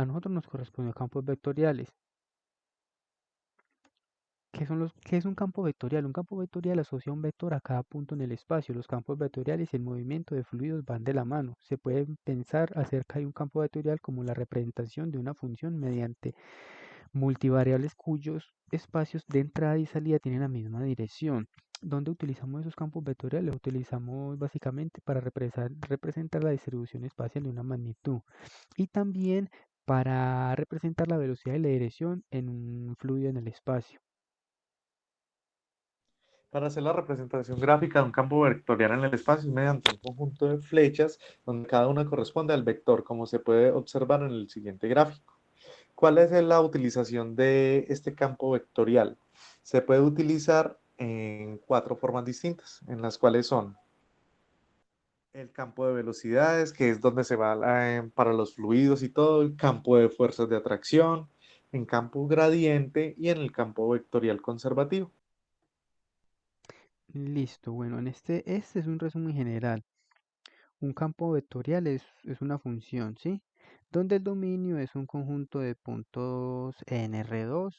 A nosotros nos correspondió campos vectoriales. ¿Qué es un campo vectorial? Un campo vectorial asocia un vector a cada punto en el espacio. Los campos vectoriales y el movimiento de fluidos van de la mano. Se puede pensar acerca de un campo vectorial como la representación de una función mediante multivariables cuyos espacios de entrada y salida tienen la misma dirección. ¿Dónde utilizamos esos campos vectoriales? Los utilizamos básicamente para representar la distribución espacial de una magnitud y también para representar la velocidad y la dirección en un fluido en el espacio. Para hacer la representación gráfica de un campo vectorial en el espacio es mediante un conjunto de flechas donde cada una corresponde al vector, como se puede observar en el siguiente gráfico. ¿Cuál es la utilización de este campo vectorial? Se puede utilizar en cuatro formas distintas, en las cuales son el campo de velocidades, que es donde se va para los fluidos y todo, el campo de fuerzas de atracción, en campo gradiente y en el campo vectorial conservativo. Listo, bueno, este es un resumen general. Un campo vectorial es una función, ¿sí? Donde el dominio es un conjunto de puntos en R2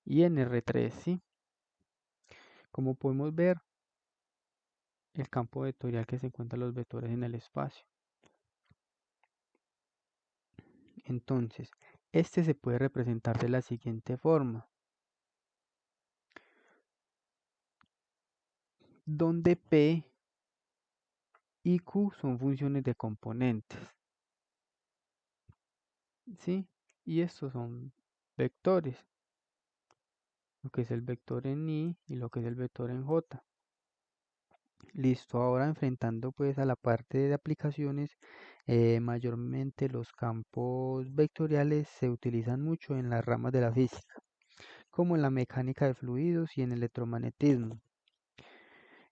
y en R3, ¿sí? Como podemos ver, el campo vectorial que se encuentra los vectores en el espacio. Entonces, este se puede representar de la siguiente forma, donde P y Q son funciones de componentes, ¿sí? Y estos son vectores, lo que es el vector en I y lo que es el vector en J. Listo, ahora enfrentando pues a la parte de aplicaciones, mayormente los campos vectoriales se utilizan mucho en las ramas de la física, como en la mecánica de fluidos y en el electromagnetismo.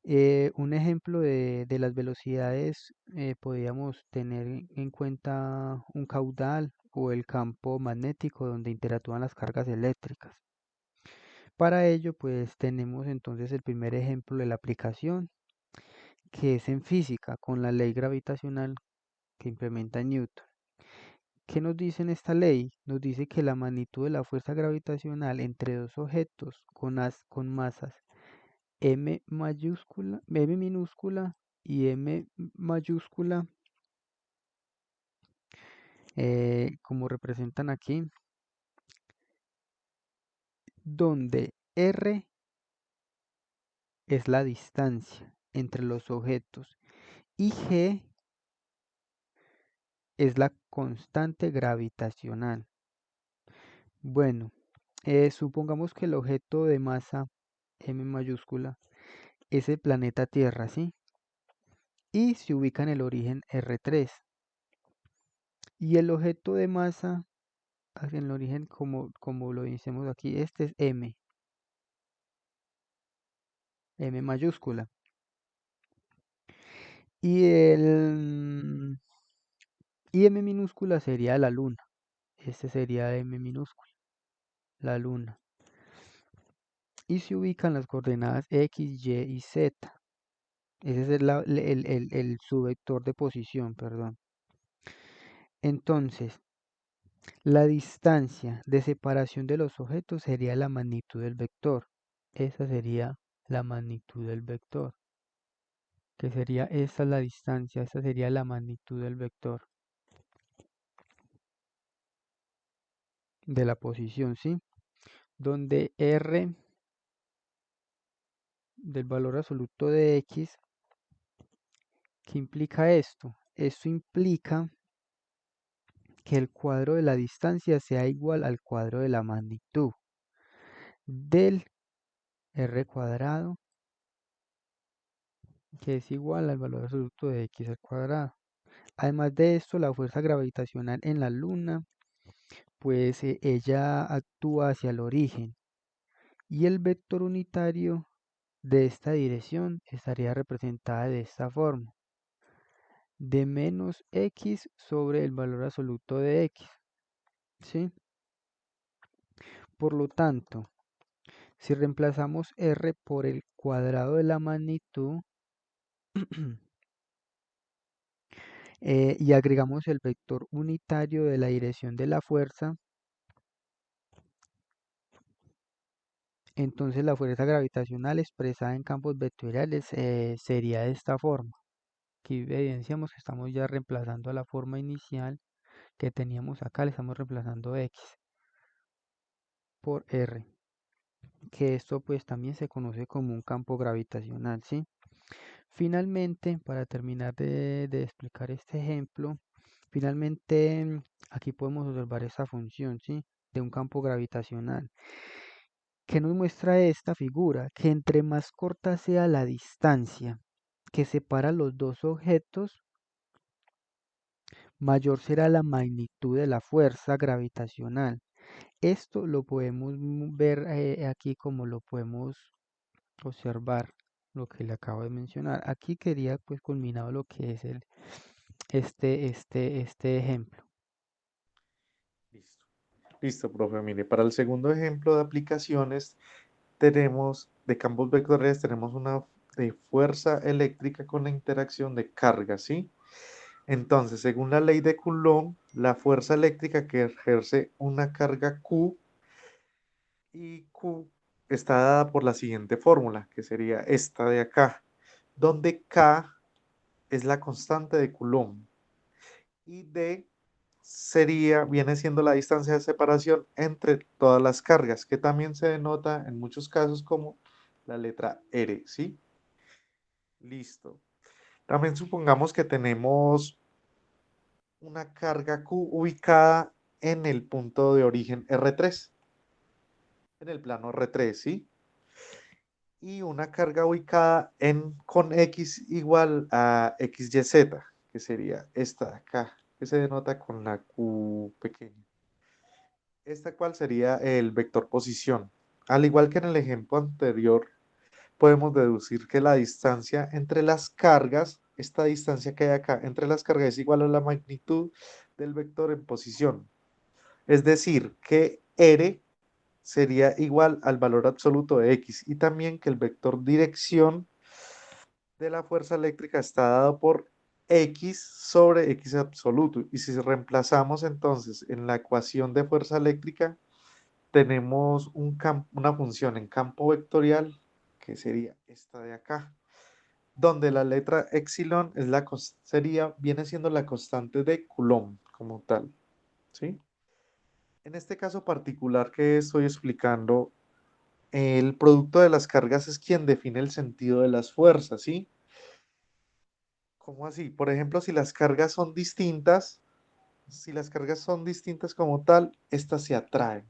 Un ejemplo de las velocidades, podríamos tener en cuenta un caudal o el campo magnético donde interactúan las cargas eléctricas. Para ello, pues tenemos entonces el primer ejemplo de la aplicación, que es en física, con la ley gravitacional que implementa Newton. ¿Qué nos dice en esta ley? Nos dice que la magnitud de la fuerza gravitacional entre dos objetos con masas M minúscula y M mayúscula, como representan aquí, donde R es la distancia entre los objetos y G es la constante gravitacional. Bueno, supongamos que el objeto de masa M mayúscula es el planeta Tierra, ¿sí? Y se ubica en el origen R3. Y el objeto de masa, en el origen como lo decimos aquí, este es M mayúscula. Y y M minúscula sería la luna. Este sería M minúscula, la luna. Y se ubican las coordenadas X, Y y Z. Ese es su vector de posición, perdón. Entonces, la distancia de separación de los objetos sería la magnitud del vector. Esa sería la magnitud del vector. Que sería, esta es la distancia, esta sería la magnitud del vector de la posición, ¿sí? Donde R del valor absoluto de X, ¿qué implica esto? Esto implica que el cuadro de la distancia sea igual al cuadro de la magnitud del R cuadrado, que es igual al valor absoluto de X al cuadrado. Además de esto, la fuerza gravitacional en la Luna, pues ella actúa hacia el origen y el vector unitario de esta dirección estaría representada de esta forma, de menos X sobre el valor absoluto de X, ¿sí? Por lo tanto, si reemplazamos R por el cuadrado de la magnitud, y agregamos el vector unitario de la dirección de la fuerza, entonces la fuerza gravitacional expresada en campos vectoriales sería de esta forma. Aquí evidenciamos que estamos ya reemplazando a la forma inicial que teníamos acá, le estamos reemplazando x por r, que esto pues también se conoce como un campo gravitacional, ¿sí? Finalmente, para terminar de explicar este ejemplo, finalmente aquí podemos observar esta función, ¿sí? De un campo gravitacional. ¿Qué nos muestra esta figura? Que entre más corta sea la distancia que separa los dos objetos, mayor será la magnitud de la fuerza gravitacional. Esto lo podemos ver aquí como lo podemos observar, lo que le acabo de mencionar. Aquí quería pues culminado lo que es este ejemplo. Listo. Listo, profe. Mire, para el segundo ejemplo de aplicaciones tenemos, de campos vectoriales, tenemos una de fuerza eléctrica con la interacción de carga, ¿sí? Entonces, según la ley de Coulomb, la fuerza eléctrica que ejerce una carga Q y Q está dada por la siguiente fórmula, que sería esta de acá, donde K es la constante de Coulomb y D viene siendo la distancia de separación entre todas las cargas, que también se denota en muchos casos como la letra R, ¿sí? Listo. También supongamos que tenemos una carga Q ubicada en el punto de origen R3, en el plano R3, ¿sí? Y una carga ubicada con X igual a XYZ, que sería esta de acá, que se denota con la Q pequeña. Esta cual sería el vector posición. Al igual que en el ejemplo anterior, podemos deducir que la distancia entre las cargas, esta distancia que hay acá entre las cargas es igual a la magnitud del vector en posición. Es decir, que R sería igual al valor absoluto de X y también que el vector dirección de la fuerza eléctrica está dado por X sobre X absoluto. Y si reemplazamos entonces en la ecuación de fuerza eléctrica, tenemos una función en campo vectorial que sería esta de acá, donde la letra epsilon es viene siendo la constante de Coulomb como tal, ¿sí? En este caso particular que estoy explicando, el producto de las cargas es quien define el sentido de las fuerzas, ¿sí? ¿Cómo así? Por ejemplo, si las cargas son distintas como tal, estas se atraen.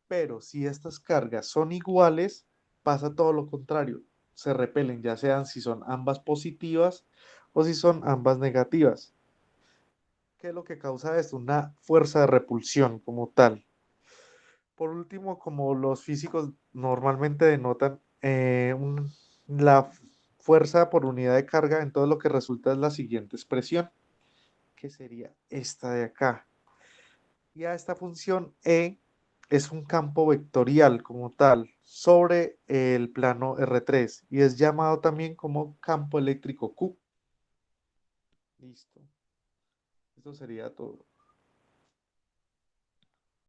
Pero si estas cargas son iguales, pasa todo lo contrario. Se repelen, ya sean si son ambas positivas o si son ambas negativas. ¿Qué es lo que causa esto? Una fuerza de repulsión como tal. Por último, como los físicos normalmente denotan la fuerza por unidad de carga, entonces lo que resulta es la siguiente expresión, que sería esta de acá. Y a esta función E es un campo vectorial como tal sobre el plano R3 y es llamado también como campo eléctrico Q. Listo. Esto sería todo.